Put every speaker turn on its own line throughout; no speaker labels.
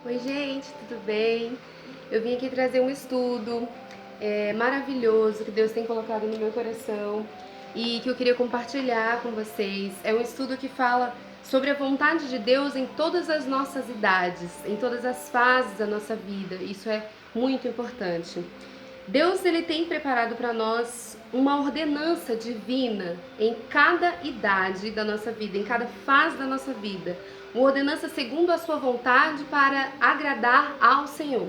Oi, gente, tudo bem? Eu vim aqui trazer um estudo maravilhoso que Deus tem colocado no meu coração e que eu queria compartilhar com vocês. É um estudo que fala sobre a vontade de Deus em todas as nossas idades, em todas as fases da nossa vida. Isso é muito importante. Deus ele tem preparado para nós uma ordenança divina em cada idade da nossa vida, em cada fase da nossa vida. Uma ordenança segundo a sua vontade para agradar ao Senhor.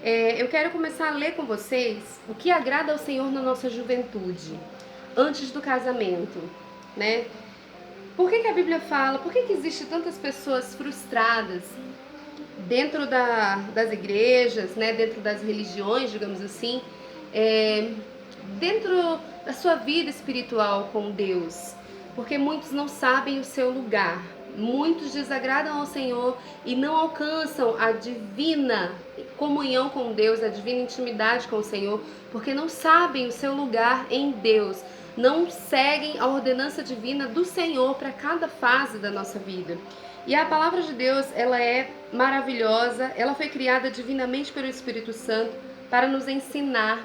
Eu quero começar a ler com vocês o que agrada ao Senhor na nossa juventude, antes do casamento, né? Por que a Bíblia fala? Por que existe tantas pessoas frustradas dentro das igrejas, né, dentro das religiões, digamos assim, é, dentro da sua vida espiritual com Deus? Porque muitos não sabem o seu lugar, muitos desagradam ao Senhor e não alcançam a divina comunhão com Deus, a divina intimidade com o Senhor, porque não sabem o seu lugar em Deus, não seguem a ordenança divina do Senhor para cada fase da nossa vida. E a palavra de Deus, ela é maravilhosa, ela foi criada divinamente pelo Espírito Santo para nos ensinar,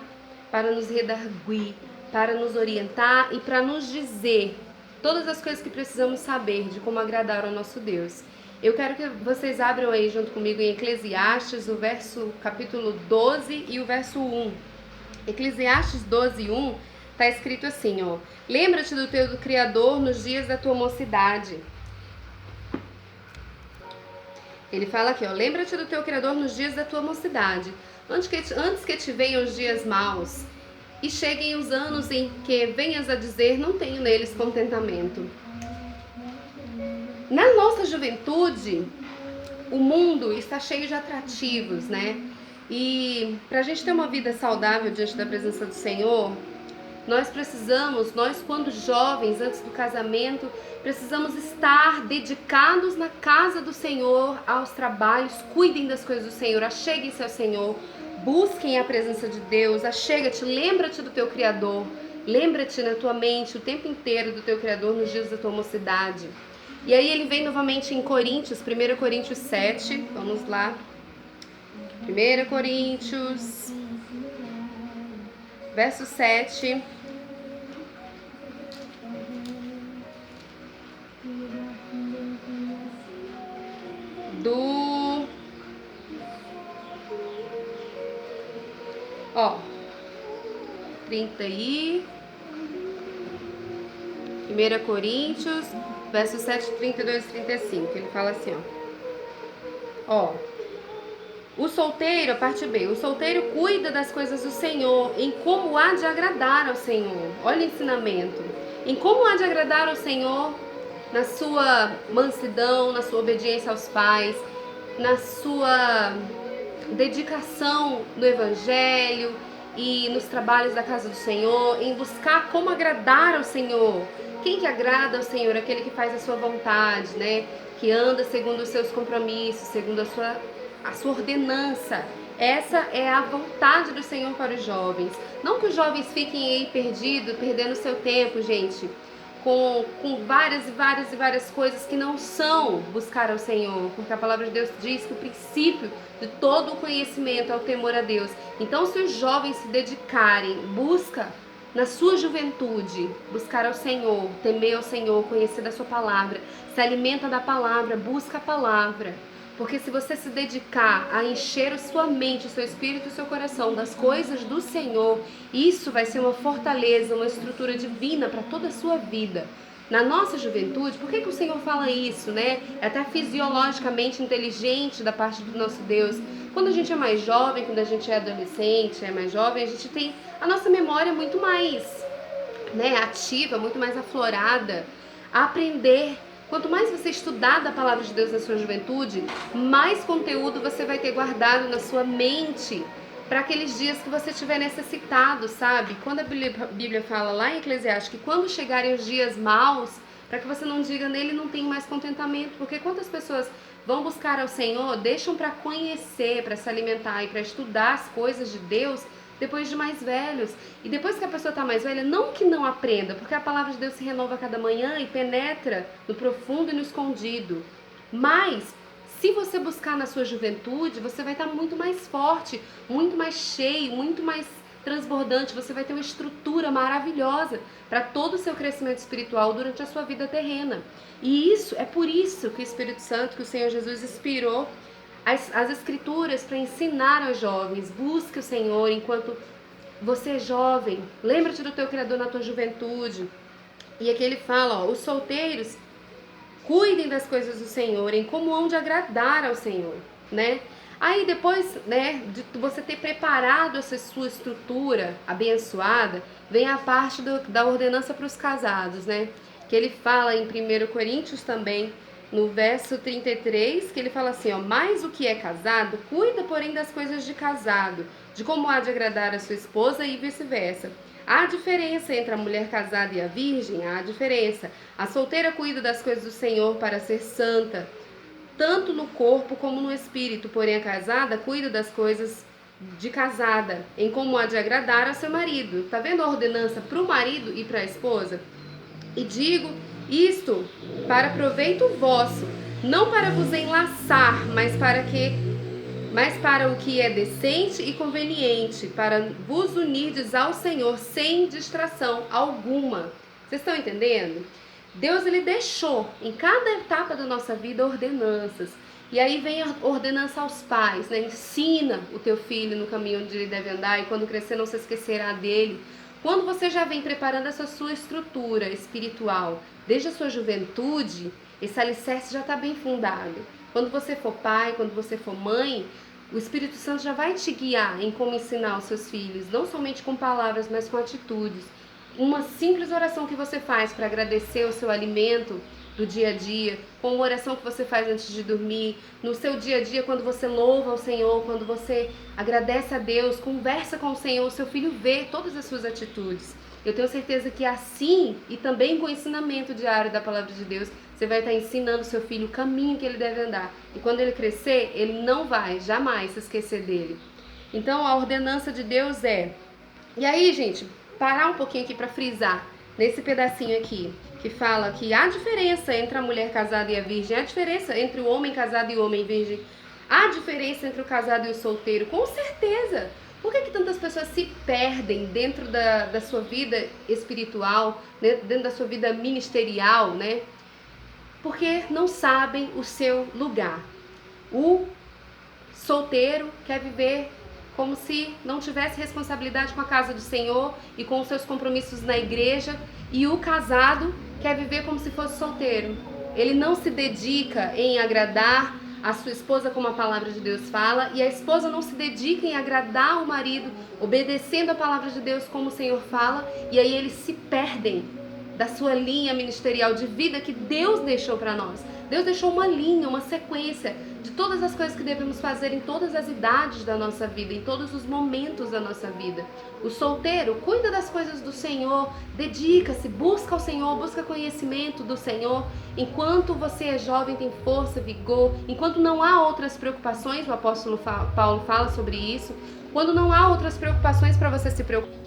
para nos redarguir, para nos orientar e para nos dizer todas as coisas que precisamos saber de como agradar ao nosso Deus. Eu quero que vocês abram aí junto comigo em Eclesiastes, o capítulo 12 e o verso 1. Eclesiastes 12, 1, está escrito assim, ó: lembra-te do teu Criador nos dias da tua mocidade. Ele fala aqui, ó: lembra-te do teu Criador nos dias da tua mocidade, antes que te venham os dias maus e cheguem os anos em que venhas a dizer, não tenho neles contentamento. Na nossa juventude, o mundo está cheio de atrativos, né? E para a gente ter uma vida saudável diante da presença do Senhor, nós quando jovens, antes do casamento, precisamos estar dedicados na casa do Senhor, aos trabalhos, cuidem das coisas do Senhor, acheguem-se ao Senhor, busquem a presença de Deus, achega-te, lembra-te do teu Criador, lembra-te na tua mente o tempo inteiro do teu Criador nos dias da tua mocidade. E aí ele vem novamente em Coríntios, 1 Coríntios 7, vamos lá, 1 Coríntios, verso 7, do... ó, 30 e... 1 Coríntios, verso 7, 32 e 35, ele fala assim, ó, o solteiro, a parte B, o solteiro cuida das coisas do Senhor, em como há de agradar ao Senhor. Olha o ensinamento. Em como há de agradar ao Senhor, na sua mansidão, na sua obediência aos pais, na sua dedicação no Evangelho e nos trabalhos da casa do Senhor, em buscar como agradar ao Senhor. Quem que agrada ao Senhor? Aquele que faz a sua vontade, né? Que anda segundo os seus compromissos, segundo a sua ordenança. Essa é a vontade do Senhor para os jovens. Não que os jovens fiquem aí perdidos, perdendo seu tempo, gente, com várias coisas que não são buscar ao Senhor, porque a palavra de Deus diz que o princípio de todo o conhecimento é o temor a Deus. Então, se os jovens se dedicarem, busca na sua juventude, buscar ao Senhor, temer ao Senhor, conhecer da sua palavra, se alimenta da palavra, busca a palavra. Porque se você se dedicar a encher a sua mente, o seu espírito e o seu coração das coisas do Senhor, isso vai ser uma fortaleza, uma estrutura divina para toda a sua vida. Na nossa juventude, por que o Senhor fala isso, né? É até fisiologicamente inteligente da parte do nosso Deus. Quando a gente é mais jovem, quando a gente é adolescente, é mais jovem, a gente tem a nossa memória muito mais, né, ativa, muito mais aflorada, a aprender. Quanto mais você estudar da palavra de Deus na sua juventude, mais conteúdo você vai ter guardado na sua mente para aqueles dias que você estiver necessitado, sabe? Quando a Bíblia fala lá em Eclesiastes que quando chegarem os dias maus, para que você não diga nele não tenho mais contentamento, porque quantas pessoas vão buscar ao Senhor, deixam para conhecer, para se alimentar e para estudar as coisas de Deus depois de mais velhos. E depois que a pessoa está mais velha, não que não aprenda, porque a palavra de Deus se renova a cada manhã e penetra no profundo e no escondido. Mas se você buscar na sua juventude, você vai estar muito mais forte, muito mais cheio, muito mais transbordante, você vai ter uma estrutura maravilhosa para todo o seu crescimento espiritual durante a sua vida terrena. E é por isso que o Espírito Santo, que o Senhor Jesus inspirou as Escrituras para ensinar aos jovens. Busque o Senhor enquanto você é jovem, lembra-te do teu Criador na tua juventude. E aqui ele fala, os solteiros cuidem das coisas do Senhor, em como hão de agradar ao Senhor, né? Aí depois, né, de você ter preparado essa sua estrutura abençoada, vem a parte da ordenança para os casados, né? Que ele fala em 1 Coríntios também, no verso 33, que ele fala assim, ó, mas o que é casado, cuida, porém, das coisas de casado, de como há de agradar a sua esposa e vice-versa. Há diferença entre a mulher casada e a virgem? Há diferença. A solteira cuida das coisas do Senhor para ser santa, tanto no corpo como no espírito, porém a casada cuida das coisas de casada, em como há de agradar a seu marido. Tá vendo a ordenança para o marido e para a esposa? E digo isto para proveito vosso, não para vos enlaçar, mas para o que é decente e conveniente, para vos unirdes ao Senhor sem distração alguma. Vocês estão entendendo? Deus, ele deixou em cada etapa da nossa vida ordenanças. E aí vem a ordenança aos pais, né? Ensina o teu filho no caminho onde ele deve andar e quando crescer não se esquecerá dele. Quando você já vem preparando essa sua estrutura espiritual, desde a sua juventude, esse alicerce já está bem fundado. Quando você for pai, quando você for mãe, o Espírito Santo já vai te guiar em como ensinar os seus filhos, não somente com palavras, mas com atitudes. Uma simples oração que você faz para agradecer o seu alimento do dia a dia, com uma oração que você faz antes de dormir, no seu dia a dia, quando você louva ao Senhor, quando você agradece a Deus, conversa com o Senhor, o seu filho vê todas as suas atitudes. Eu tenho certeza que assim, e também com o ensinamento diário da Palavra de Deus, você vai estar ensinando o seu filho o caminho que ele deve andar. E quando ele crescer, ele não vai jamais se esquecer dele. Então, a ordenança de Deus é... E aí, gente, parar um pouquinho aqui para frisar nesse pedacinho aqui, que fala que há diferença entre a mulher casada e a virgem, há diferença entre o homem casado e o homem virgem, há diferença entre o casado e o solteiro, com certeza. Por que tantas pessoas se perdem dentro da sua vida espiritual, dentro da sua vida ministerial, né? Porque não sabem o seu lugar. O solteiro quer viver como se não tivesse responsabilidade com a casa do Senhor e com os seus compromissos na igreja, e o casado quer viver como se fosse solteiro. Ele não se dedica em agradar a sua esposa como a palavra de Deus fala, e a esposa não se dedica em agradar o marido, obedecendo a palavra de Deus como o Senhor fala, e aí eles se perdem da sua linha ministerial de vida que Deus deixou para nós. Deus deixou uma linha, uma sequência de todas as coisas que devemos fazer em todas as idades da nossa vida, em todos os momentos da nossa vida. O solteiro cuida das coisas do Senhor, dedica-se, busca o Senhor, busca conhecimento do Senhor. Enquanto você é jovem, tem força, vigor, enquanto não há outras preocupações, o apóstolo Paulo fala sobre isso, quando não há outras preocupações para você se preocupar.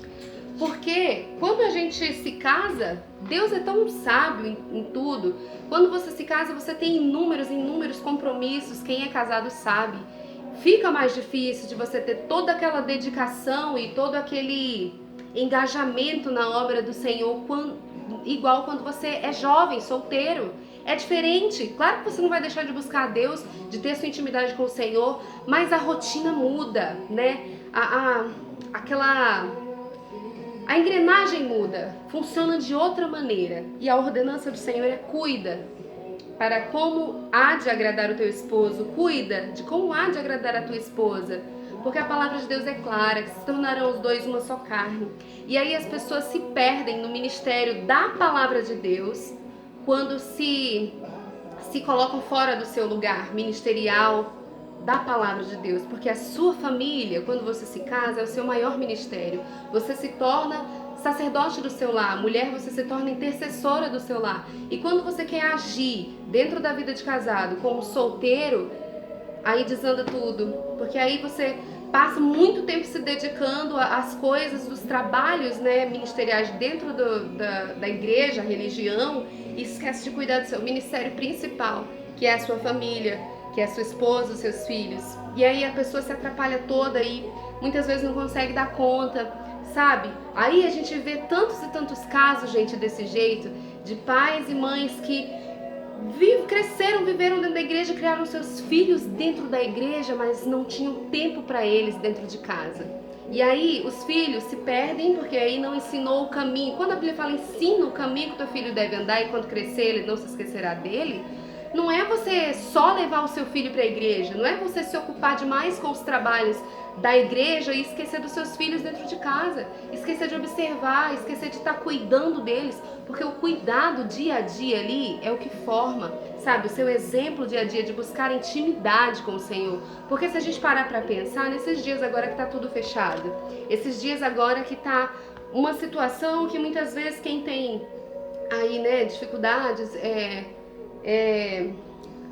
Porque quando a gente se casa, Deus é tão sábio em tudo. Quando você se casa, você tem inúmeros compromissos. Quem é casado sabe. Fica mais difícil de você ter toda aquela dedicação e todo aquele engajamento na obra do Senhor, igual quando você é jovem, solteiro. É diferente. Claro que você não vai deixar de buscar a Deus, de ter sua intimidade com o Senhor, mas a rotina muda, né? A engrenagem muda, funciona de outra maneira. E a ordenança do Senhor é cuida para como há de agradar o teu esposo, cuida de como há de agradar a tua esposa. Porque a palavra de Deus é clara, que se tornarão os dois uma só carne. E aí as pessoas se perdem no ministério da palavra de Deus quando se colocam fora do seu lugar ministerial da palavra de Deus, porque a sua família, quando você se casa, é o seu maior ministério. Você se torna sacerdote do seu lar, mulher, você se torna intercessora do seu lar. E quando você quer agir dentro da vida de casado como solteiro, aí desanda tudo, porque aí você passa muito tempo se dedicando às coisas, dos trabalhos, né, ministeriais dentro da igreja, religião, e esquece de cuidar do seu ministério principal, que é a sua família, que que é sua esposa, os seus filhos. E aí a pessoa se atrapalha toda e muitas vezes não consegue dar conta, sabe? Aí a gente vê tantos e tantos casos, gente, desse jeito, de pais e mães que cresceram, viveram dentro da igreja, criaram seus filhos dentro da igreja, mas não tinham tempo para eles dentro de casa. E aí os filhos se perdem porque aí não ensinou o caminho. Quando a Bíblia fala ensina o caminho que teu filho deve andar e quando crescer ele não se esquecerá dele, não é você só levar o seu filho para a igreja, não é você se ocupar demais com os trabalhos da igreja e esquecer dos seus filhos dentro de casa, esquecer de observar, esquecer de estar cuidando deles, porque o cuidado dia a dia ali é o que forma, sabe, o seu exemplo dia a dia de buscar intimidade com o Senhor. Porque se a gente parar para pensar, nesses dias agora que tá tudo fechado, esses dias agora que tá uma situação que muitas vezes quem tem aí, né, dificuldades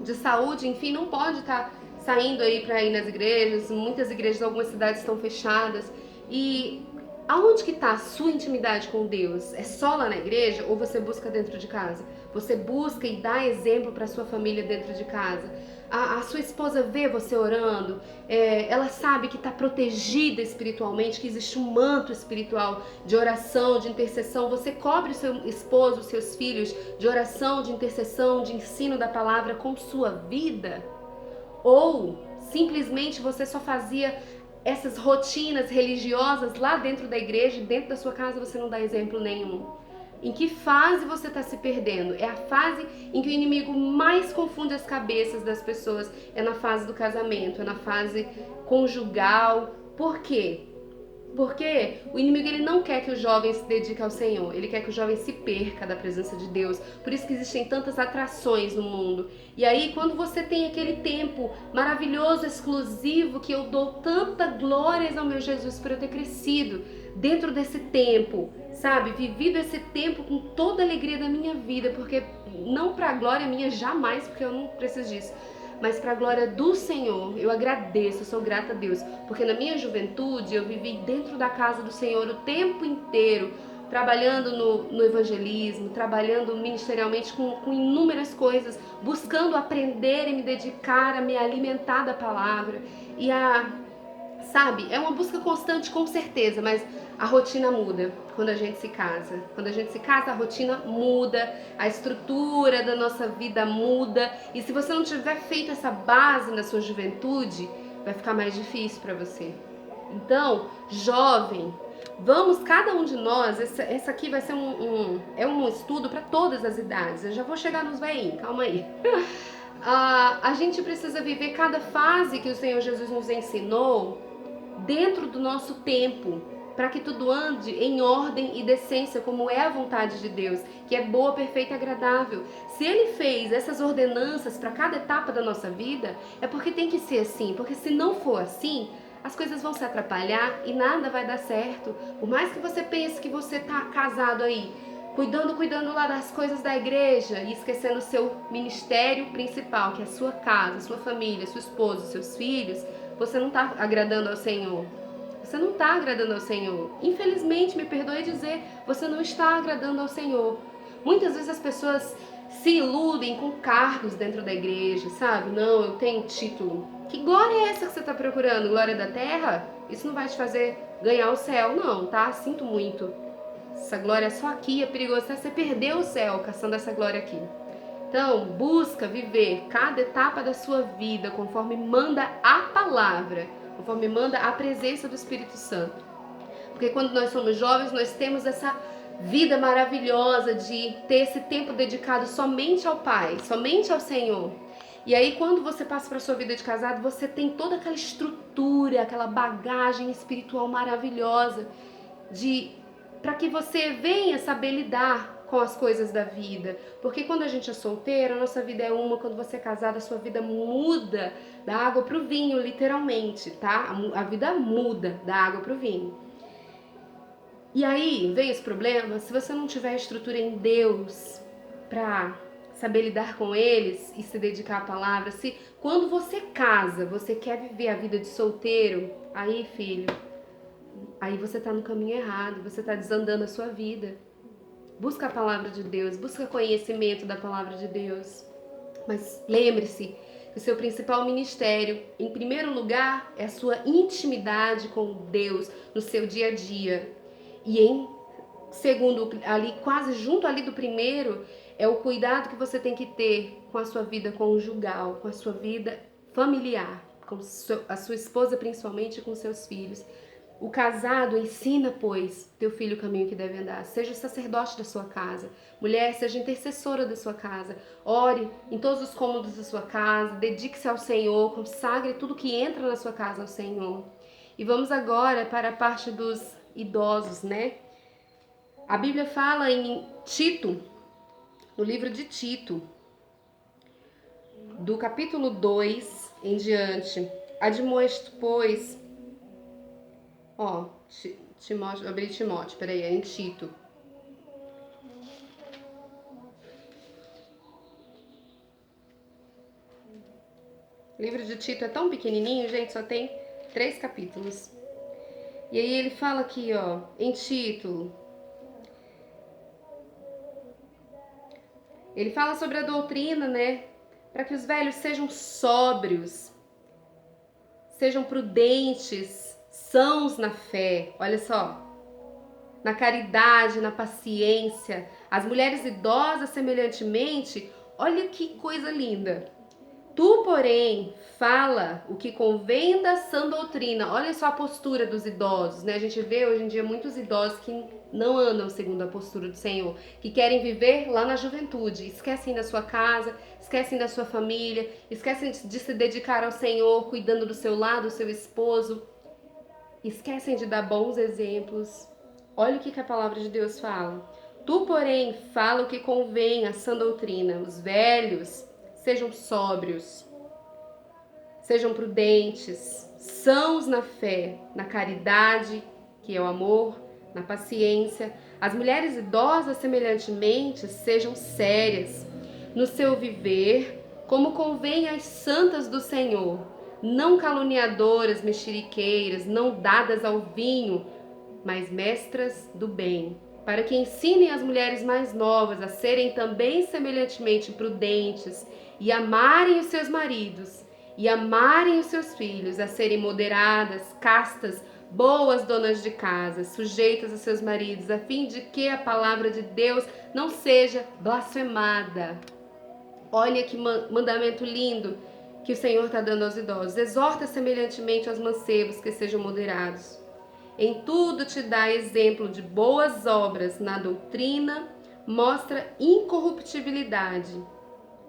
de saúde, enfim, não pode estar saindo aí para ir nas igrejas. Muitas igrejas, algumas cidades estão fechadas. E aonde que está a sua intimidade com Deus? É só lá na igreja ou você busca dentro de casa? Você busca e dá exemplo para sua família dentro de casa? A sua esposa vê você orando, ela sabe que está protegida espiritualmente, que existe um manto espiritual de oração, de intercessão. Você cobre o seu esposo, os seus filhos de oração, de intercessão, de ensino da palavra com sua vida? Ou simplesmente você só fazia essas rotinas religiosas lá dentro da igreja e dentro da sua casa você não dá exemplo nenhum? Em que fase você está se perdendo? É a fase em que o inimigo mais confunde as cabeças das pessoas. É na fase do casamento, é na fase conjugal. Por quê? Porque o inimigo ele não quer que o jovem se dedique ao Senhor, ele quer que o jovem se perca da presença de Deus. Por isso que existem tantas atrações no mundo. E aí quando você tem aquele tempo maravilhoso, exclusivo, que eu dou tanta glórias ao meu Jesus por eu ter crescido dentro desse tempo, sabe? Vivido esse tempo com toda a alegria da minha vida, porque não para a glória minha jamais, porque eu não preciso disso, mas para a glória do Senhor. Eu agradeço, eu sou grata a Deus, porque na minha juventude eu vivi dentro da casa do Senhor o tempo inteiro, trabalhando no evangelismo, trabalhando ministerialmente com inúmeras coisas, buscando aprender e me dedicar a me alimentar da palavra e sabe, é uma busca constante com certeza, mas a rotina muda quando a gente se casa. Quando a gente se casa, a rotina muda, a estrutura da nossa vida muda. E se você não tiver feito essa base na sua juventude, vai ficar mais difícil para você. Então, jovem, vamos, cada um de nós, essa aqui vai ser um estudo para todas as idades. Eu já vou chegar nos veinhos, calma aí. A gente precisa viver cada fase que o Senhor Jesus nos ensinou dentro do nosso tempo, para que tudo ande em ordem e decência, como é a vontade de Deus, que é boa, perfeita e agradável. Se Ele fez essas ordenanças para cada etapa da nossa vida, é porque tem que ser assim, porque se não for assim, as coisas vão se atrapalhar e nada vai dar certo. Por mais que você pense que você está casado aí, cuidando lá das coisas da igreja e esquecendo o seu ministério principal, que é a sua casa, a sua família, sua esposa, seus filhos, você não está agradando ao Senhor. Você não está agradando ao Senhor. Infelizmente, me perdoe dizer, você não está agradando ao Senhor. Muitas vezes as pessoas se iludem com cargos dentro da igreja, sabe? Não, eu tenho título. Que glória é essa que você está procurando? Glória da terra? Isso não vai te fazer ganhar o céu, não, tá? Sinto muito. Essa glória é só aqui, é perigoso você perder o céu caçando essa glória aqui. Então, busca viver cada etapa da sua vida conforme manda a palavra, conforme manda a presença do Espírito Santo. Porque quando nós somos jovens, nós temos essa vida maravilhosa de ter esse tempo dedicado somente ao Pai, somente ao Senhor. E aí, quando você passa para a sua vida de casado, você tem toda aquela estrutura, aquela bagagem espiritual maravilhosa para que você venha saber lidar com as coisas da vida. Porque quando a gente é solteiro, a nossa vida é uma. Quando você é casado, a sua vida muda da água pro vinho, literalmente, tá? A vida muda da água pro vinho. E aí vem os problemas. Se você não tiver estrutura em Deus pra saber lidar com eles e se dedicar à palavra, se quando você casa, você quer viver a vida de solteiro, aí, filho, aí você tá no caminho errado, você tá desandando a sua vida. Busca a palavra de Deus, busca conhecimento da palavra de Deus. Mas lembre-se, o seu principal ministério, em primeiro lugar, é a sua intimidade com Deus no seu dia a dia. E em segundo, ali quase junto ali do primeiro, é o cuidado que você tem que ter com a sua vida conjugal, com a sua vida familiar, com a sua esposa principalmente e com seus filhos. O casado ensina, pois, teu filho o caminho que deve andar. Seja o sacerdote da sua casa. Mulher, seja intercessora da sua casa. Ore em todos os cômodos da sua casa. Dedique-se ao Senhor. Consagre tudo que entra na sua casa ao Senhor. E vamos agora para a parte dos idosos, né? A Bíblia fala em Tito, no livro de Tito, do capítulo 2 em diante. Admoesto, pois... Timóteo, abri Timóteo, peraí, é em Tito. O livro de Tito é tão pequenininho, gente, só tem 3 capítulos. E aí ele fala aqui, em Tito. Ele fala sobre a doutrina, né? Para que os velhos sejam sóbrios, sejam prudentes, sãos na fé, olha só, na caridade, na paciência. As mulheres idosas, semelhantemente, olha que coisa linda. Tu, porém, fala o que convém da sã doutrina. Olha só a postura dos idosos, né? A gente vê hoje em dia muitos idosos que não andam segundo a postura do Senhor, que querem viver lá na juventude, esquecem da sua casa, esquecem da sua família, esquecem de se dedicar ao Senhor, cuidando do seu lar, do seu esposo, esquecem de dar bons exemplos. Olha o que a palavra de Deus fala. Tu, porém, fala o que convém à sã doutrina. Os velhos sejam sóbrios, sejam prudentes, sãos na fé, na caridade, que é o amor, na paciência. As mulheres idosas, semelhantemente, sejam sérias no seu viver, como convém às santas do Senhor, não caluniadoras, mexeriqueiras, não dadas ao vinho, mas mestras do bem, para que ensinem as mulheres mais novas a serem também semelhantemente prudentes e amarem os seus maridos e amarem os seus filhos, a serem moderadas, castas, boas donas de casa, sujeitas a seus maridos, a fim de que a palavra de Deus não seja blasfemada. Olha que mandamento lindo que o Senhor está dando aos idosos. Exorta semelhantemente aos mancebos que sejam moderados. Em tudo te dá exemplo de boas obras, na doutrina mostra incorruptibilidade,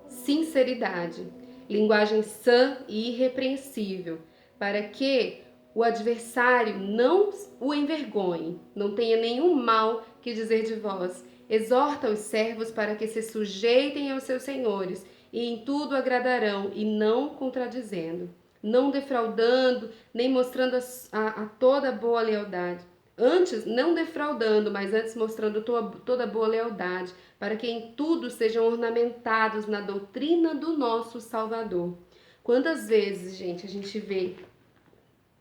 sinceridade, linguagem sã e irrepreensível, para que o adversário não o envergonhe, não tenha nenhum mal que dizer de vós. Exorta os servos para que se sujeitem aos seus senhores, e em tudo agradarão, e não contradizendo, não defraudando, nem mostrando a toda boa lealdade. Antes, não defraudando, mas antes mostrando toda boa lealdade, para que em tudo sejam ornamentados na doutrina do nosso Salvador. Quantas vezes, gente, a gente vê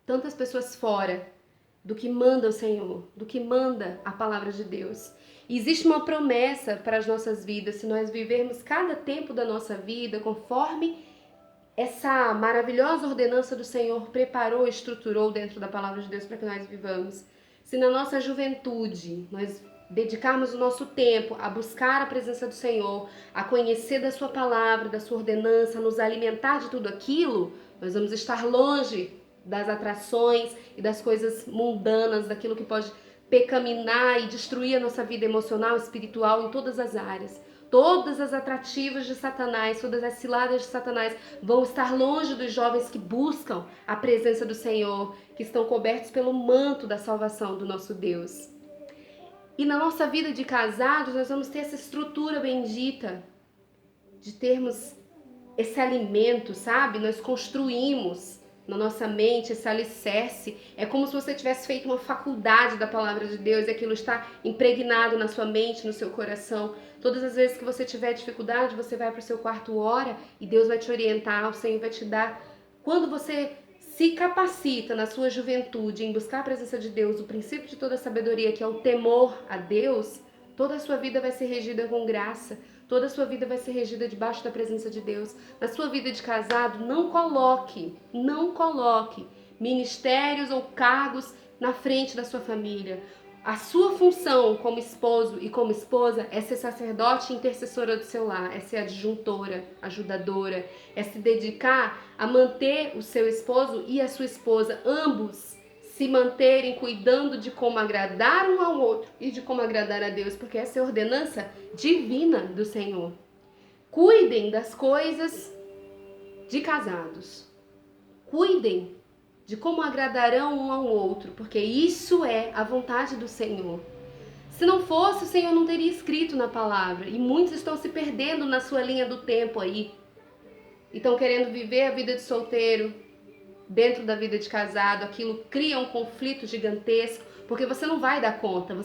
tantas pessoas fora do que manda o Senhor, do que manda a palavra de Deus. E existe uma promessa para as nossas vidas, se nós vivermos cada tempo da nossa vida conforme essa maravilhosa ordenança do Senhor preparou, estruturou dentro da palavra de Deus para que nós vivamos. Se na nossa juventude nós dedicarmos o nosso tempo a buscar a presença do Senhor, a conhecer da sua palavra, da sua ordenança, a nos alimentar de tudo aquilo, nós vamos estar longe das atrações e das coisas mundanas, daquilo que pode pecaminar e destruir a nossa vida emocional, espiritual, em todas as áreas. Todas as atrativas de Satanás, todas as ciladas de Satanás vão estar longe dos jovens que buscam a presença do Senhor, que estão cobertos pelo manto da salvação do nosso Deus. E na nossa vida de casados, nós vamos ter essa estrutura bendita de termos esse alimento, sabe? Nós construímos na nossa mente esse alicerce. É como se você tivesse feito uma faculdade da palavra de Deus e aquilo está impregnado na sua mente, no seu coração. Todas as vezes que você tiver dificuldade, você vai para o seu quarto, ora, e Deus vai te orientar, o Senhor vai te dar. Quando você se capacita na sua juventude em buscar a presença de Deus, o princípio de toda a sabedoria, que é o temor a Deus, toda a sua vida vai ser regida com graça. Toda a sua vida vai ser regida debaixo da presença de Deus. Na sua vida de casado, não coloque ministérios ou cargos na frente da sua família. A sua função como esposo e como esposa é ser sacerdote e intercessora do seu lar, é ser adjuntora, ajudadora, é se dedicar a manter o seu esposo e a sua esposa, ambos, se manterem cuidando de como agradar um ao outro e de como agradar a Deus, porque essa é a ordenança divina do Senhor. Cuidem das coisas de casados. Cuidem de como agradarão um ao outro, porque isso é a vontade do Senhor. Se não fosse, o Senhor não teria escrito na palavra, e muitos estão se perdendo na sua linha do tempo aí, e estão querendo viver a vida de solteiro dentro da vida de casado. Aquilo cria um conflito gigantesco, porque você não vai dar conta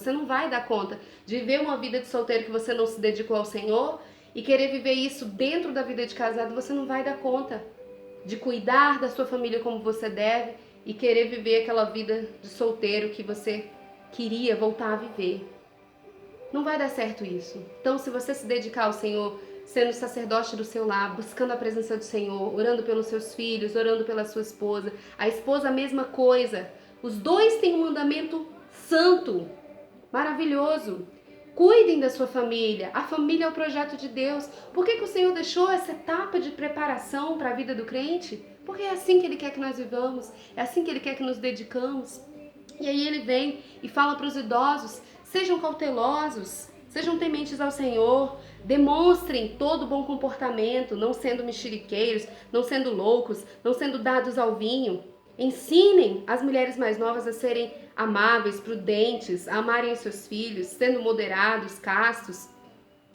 de viver uma vida de solteiro que você não se dedicou ao Senhor, e querer viver isso dentro da vida de casado. Você não vai dar conta de cuidar da sua família como você deve e querer viver aquela vida de solteiro que você queria voltar a viver. Não vai dar certo isso. Então, se você se dedicar ao Senhor, sendo sacerdote do seu lar, buscando a presença do Senhor, orando pelos seus filhos, orando pela sua esposa, a esposa a mesma coisa. Os dois têm um mandamento santo, maravilhoso. Cuidem da sua família. A família é o projeto de Deus. Por que o Senhor deixou essa etapa de preparação para a vida do crente? Porque é assim que Ele quer que nós vivamos. É assim que Ele quer que nos dedicamos. E aí Ele vem e fala para os idosos: sejam cautelosos, sejam tementes ao Senhor, demonstrem todo bom comportamento, não sendo mexeriqueiros, não sendo loucos, não sendo dados ao vinho. Ensinem as mulheres mais novas a serem amáveis, prudentes, a amarem os seus filhos, sendo moderados, castos.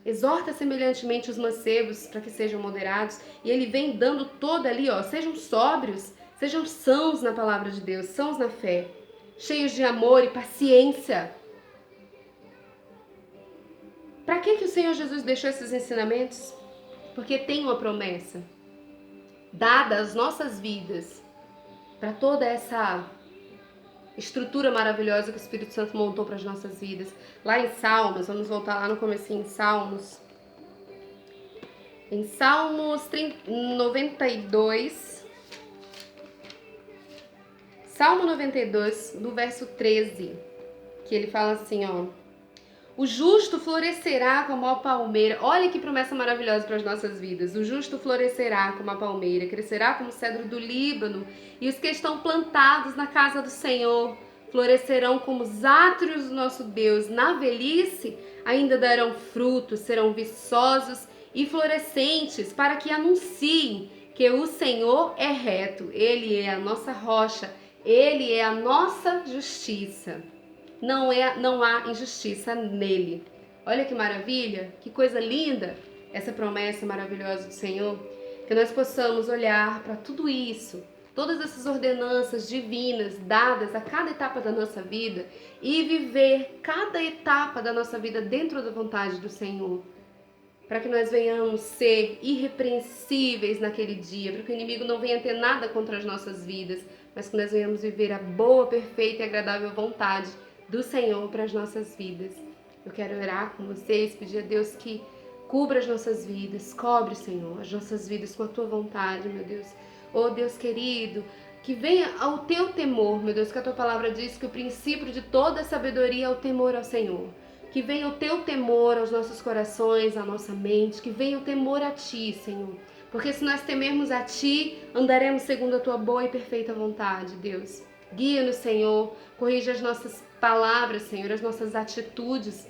Exorta semelhantemente os mancebos para que sejam moderados. E ele vem dando toda ali, sejam sóbrios, sejam sãos na palavra de Deus, sãos na fé, cheios de amor e paciência. Para que o Senhor Jesus deixou esses ensinamentos? Porque tem uma promessa dada às nossas vidas, para toda essa estrutura maravilhosa que o Espírito Santo montou para as nossas vidas. Lá em Salmos, vamos voltar lá no comecinho, em Salmos 92, Salmo 92, do verso 13, que ele fala assim, o justo florescerá como a palmeira. Olha que promessa maravilhosa para as nossas vidas. O justo florescerá como a palmeira, crescerá como o cedro do Líbano, e os que estão plantados na casa do Senhor florescerão como os átrios do nosso Deus. Na velhice ainda darão frutos, serão viçosos e florescentes, para que anunciem que o Senhor é reto. Ele é a nossa rocha, Ele é a nossa justiça. Não há injustiça nele. Olha que maravilha, que coisa linda essa promessa maravilhosa do Senhor. Que nós possamos olhar para tudo isso, todas essas ordenanças divinas dadas a cada etapa da nossa vida e viver cada etapa da nossa vida dentro da vontade do Senhor. Para que nós venhamos ser irrepreensíveis naquele dia, para que o inimigo não venha ter nada contra as nossas vidas, mas que nós venhamos viver a boa, perfeita e agradável vontade do Senhor para as nossas vidas. Eu quero orar com vocês, pedir a Deus que cubra as nossas vidas, cobre, Senhor, as nossas vidas com a Tua vontade, meu Deus. Oh, Deus querido, que venha ao Teu temor, meu Deus, que a Tua palavra diz que o princípio de toda sabedoria é o temor ao Senhor. Que venha o Teu temor aos nossos corações, à nossa mente, que venha o temor a Ti, Senhor. Porque se nós temermos a Ti, andaremos segundo a Tua boa e perfeita vontade, Deus. Guia-nos, Senhor, corrija as nossas palavras, Senhor, as nossas atitudes,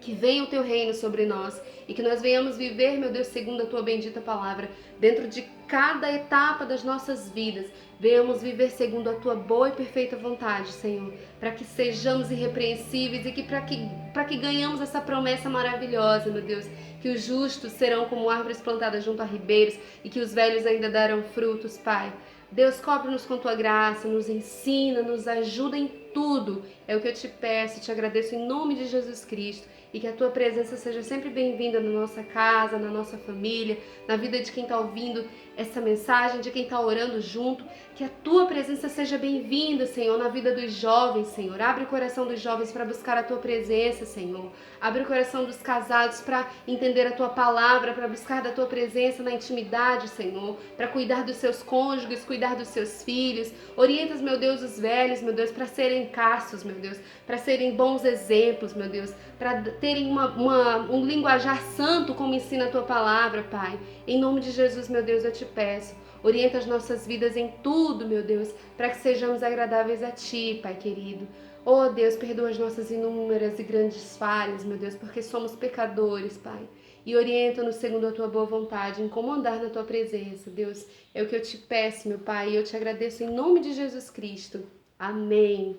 que venha o Teu reino sobre nós e que nós venhamos viver, meu Deus, segundo a Tua bendita palavra, dentro de cada etapa das nossas vidas, venhamos viver segundo a Tua boa e perfeita vontade, Senhor, para que sejamos irrepreensíveis e que para que ganhamos essa promessa maravilhosa, meu Deus, que os justos serão como árvores plantadas junto a ribeiros e que os velhos ainda darão frutos, Pai. Deus, cobre-nos com Tua graça, nos ensina, nos ajuda em tudo é o que eu te peço, te agradeço em nome de Jesus Cristo. E que a tua presença seja sempre bem-vinda na nossa casa, na nossa família, na vida de quem está ouvindo essa mensagem, de quem está orando junto. Que a tua presença seja bem-vinda, Senhor, na vida dos jovens, Senhor. Abre o coração dos jovens para buscar a tua presença, Senhor. Abre o coração dos casados para entender a tua palavra, para buscar da tua presença na intimidade, Senhor. Para cuidar dos seus cônjuges, cuidar dos seus filhos. Orienta, meu Deus, os velhos, meu Deus, para serem castos, meu Deus, para serem bons exemplos, meu Deus, para terem um linguajar santo, como ensina a tua palavra, Pai. Em nome de Jesus, meu Deus, eu te peço. Orienta as nossas vidas em tudo, meu Deus, para que sejamos agradáveis a Ti, Pai querido. Oh, Deus, perdoa as nossas inúmeras e grandes falhas, meu Deus, porque somos pecadores, Pai. E orienta-nos segundo a Tua boa vontade, em como andar na Tua presença, Deus. É o que eu te peço, meu Pai, e eu te agradeço em nome de Jesus Cristo. Amém.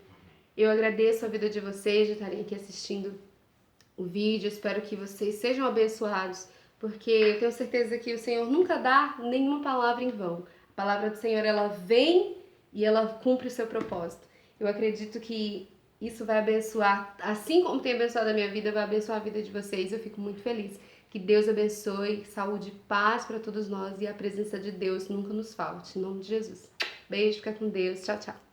Eu agradeço a vida de vocês de estarem aqui assistindo o vídeo. Espero que vocês sejam abençoados, porque eu tenho certeza que o Senhor nunca dá nenhuma palavra em vão. A palavra do Senhor, ela vem e ela cumpre o seu propósito. Eu acredito que isso vai abençoar, assim como tem abençoado a minha vida, vai abençoar a vida de vocês. Eu fico muito feliz. Que Deus abençoe, saúde e paz para todos nós e a presença de Deus nunca nos falte. Em nome de Jesus. Beijo, fica com Deus. Tchau, tchau.